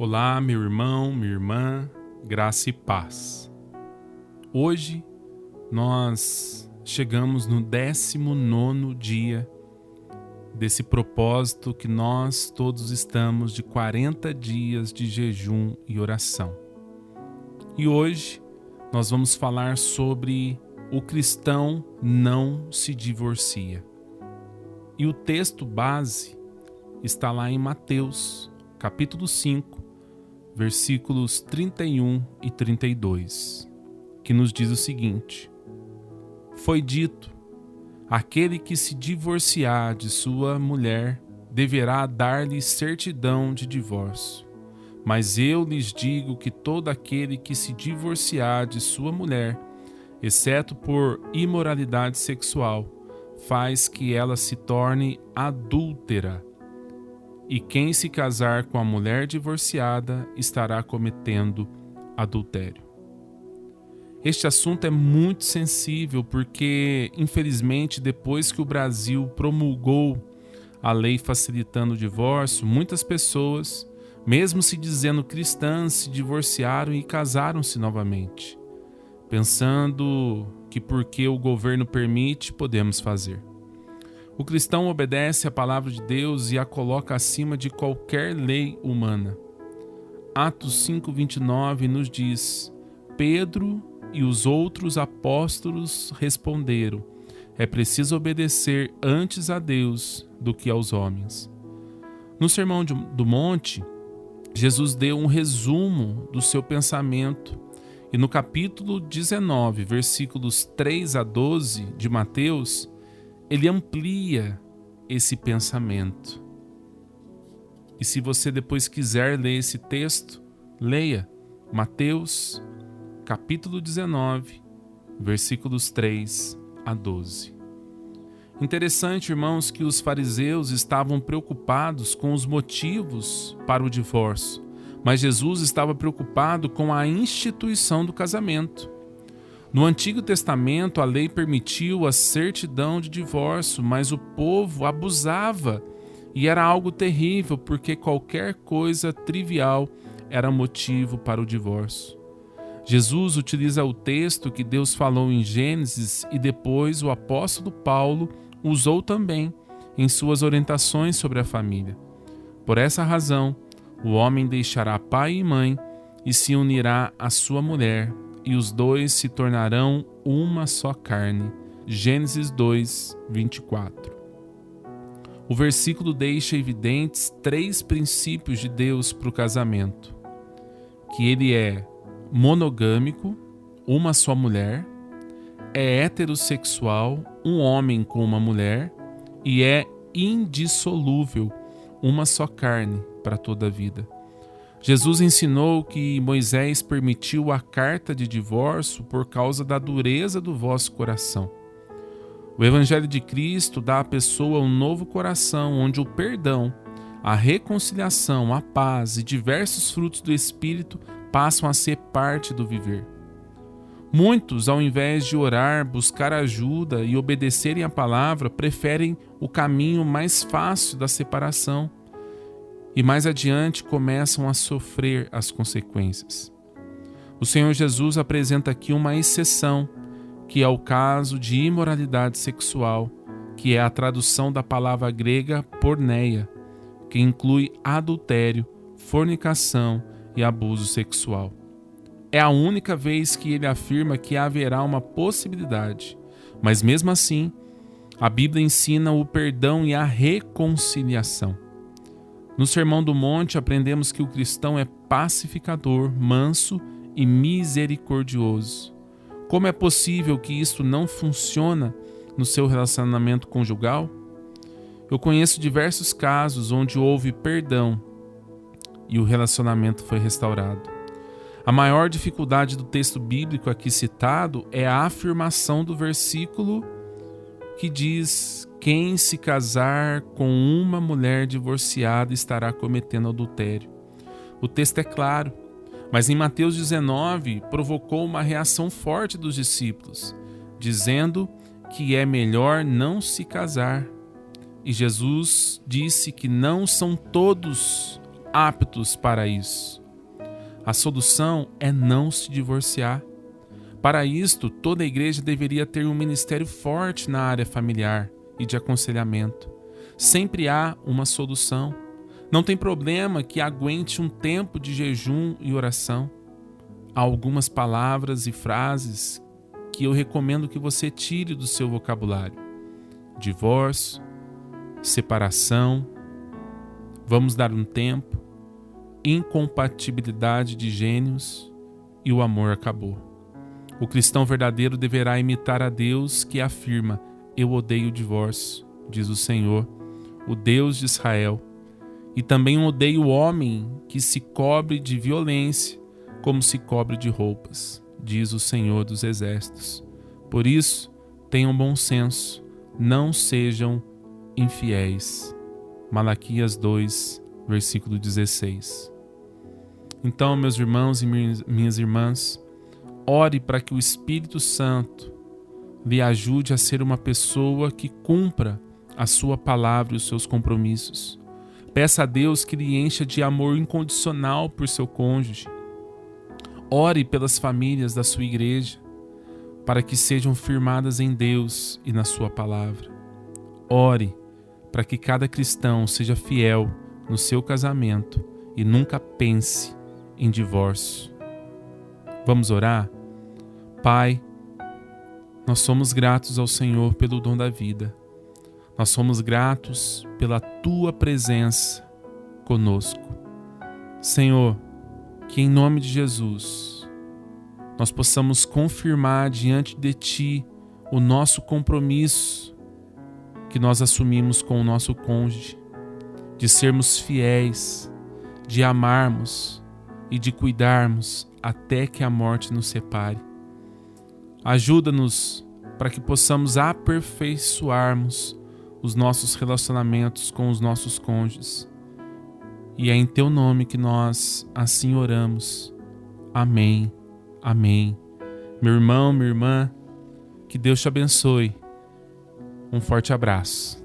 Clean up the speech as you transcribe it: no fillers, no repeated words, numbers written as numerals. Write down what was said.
Olá, meu irmão, minha irmã, graça e paz. Hoje nós chegamos no 19º dia desse propósito que nós todos estamos de 40 dias de jejum e oração. E hoje nós vamos falar sobre o cristão não se divorcia. E o texto base está lá em Mateus, capítulo 5, versículos 31 e 32, que nos diz o seguinte: Foi dito, aquele que se divorciar de sua mulher deverá dar-lhe certidão de divórcio. Mas eu lhes digo que todo aquele que se divorciar de sua mulher, exceto por imoralidade sexual, faz que ela se torne adúltera. E quem se casar com a mulher divorciada estará cometendo adultério. Este assunto é muito sensível porque, infelizmente, depois que o Brasil promulgou a lei facilitando o divórcio, muitas pessoas, mesmo se dizendo cristãs, se divorciaram e casaram-se novamente, pensando que porque o governo permite, podemos fazer. O cristão obedece à palavra de Deus e a coloca acima de qualquer lei humana. Atos 5:29 nos diz: Pedro e os outros apóstolos responderam: é preciso obedecer antes a Deus do que aos homens. No Sermão do Monte, Jesus deu um resumo do seu pensamento e no capítulo 19, versículos 3 a 12 de Mateus, ele amplia esse pensamento. E se você depois quiser ler esse texto, leia Mateus, capítulo 19, versículos 3 a 12. Interessante, irmãos, que os fariseus estavam preocupados com os motivos para o divórcio, mas Jesus estava preocupado com a instituição do casamento. No Antigo Testamento, a lei permitiu a certidão de divórcio, mas o povo abusava e era algo terrível, porque qualquer coisa trivial era motivo para o divórcio. Jesus utiliza o texto que Deus falou em Gênesis e depois o apóstolo Paulo usou também em suas orientações sobre a família. Por essa razão, o homem deixará pai e mãe e se unirá à sua mulher, e os dois se tornarão uma só carne. Gênesis 2, 24. O versículo deixa evidentes 3 princípios de Deus para o casamento: que ele é monogâmico, uma só mulher, é heterossexual, um homem com uma mulher, e é indissolúvel, uma só carne para toda a vida. Jesus ensinou que Moisés permitiu a carta de divórcio por causa da dureza do vosso coração. O Evangelho de Cristo dá à pessoa um novo coração, onde o perdão, a reconciliação, a paz e diversos frutos do Espírito passam a ser parte do viver. Muitos, ao invés de orar, buscar ajuda e obedecerem à palavra, preferem o caminho mais fácil da separação. E mais adiante começam a sofrer as consequências. O Senhor Jesus apresenta aqui uma exceção, que é o caso de imoralidade sexual, que é a tradução da palavra grega porneia, que inclui adultério, fornicação e abuso sexual. É a única vez que ele afirma que haverá uma possibilidade, mas mesmo assim, a Bíblia ensina o perdão e a reconciliação. No Sermão do Monte, aprendemos que o cristão é pacificador, manso e misericordioso. Como é possível que isso não funcione no seu relacionamento conjugal? Eu conheço diversos casos onde houve perdão e o relacionamento foi restaurado. A maior dificuldade do texto bíblico aqui citado é a afirmação do versículo que diz: quem se casar com uma mulher divorciada estará cometendo adultério. O texto é claro, mas em Mateus 19 provocou uma reação forte dos discípulos, dizendo que é melhor não se casar. E Jesus disse que não são todos aptos para isso. A solução é não se divorciar. Para isto, toda a igreja deveria ter um ministério forte na área familiar e de aconselhamento. Sempre há uma solução. Não tem problema que aguente um tempo de jejum e oração. Há algumas palavras e frases que eu recomendo que você tire do seu vocabulário: divórcio, separação, vamos dar um tempo, incompatibilidade de gênios e o amor acabou. O cristão verdadeiro deverá imitar a Deus que afirma: eu odeio o divórcio, diz o Senhor, o Deus de Israel, e também odeio o homem que se cobre de violência como se cobre de roupas, diz o Senhor dos Exércitos. Por isso, tenham bom senso, não sejam infiéis. Malaquias 2, versículo 16. Então, meus irmãos e minhas irmãs, ore para que o Espírito Santo lhe ajude a ser uma pessoa que cumpra a sua palavra e os seus compromissos. Peça a Deus que lhe encha de amor incondicional por seu cônjuge. Ore pelas famílias da sua igreja, para que sejam firmadas em Deus e na sua palavra. Ore para que cada cristão seja fiel no seu casamento e nunca pense em divórcio. Vamos orar? Pai, nós somos gratos ao Senhor pelo dom da vida. Nós somos gratos pela Tua presença conosco. Senhor, que em nome de Jesus nós possamos confirmar diante de Ti o nosso compromisso que nós assumimos com o nosso cônjuge, de sermos fiéis, de amarmos e de cuidarmos até que a morte nos separe. Ajuda-nos para que possamos aperfeiçoarmos os nossos relacionamentos com os nossos cônjuges. E é em Teu nome que nós assim oramos. Amém. Amém. Meu irmão, minha irmã, que Deus te abençoe. Um forte abraço.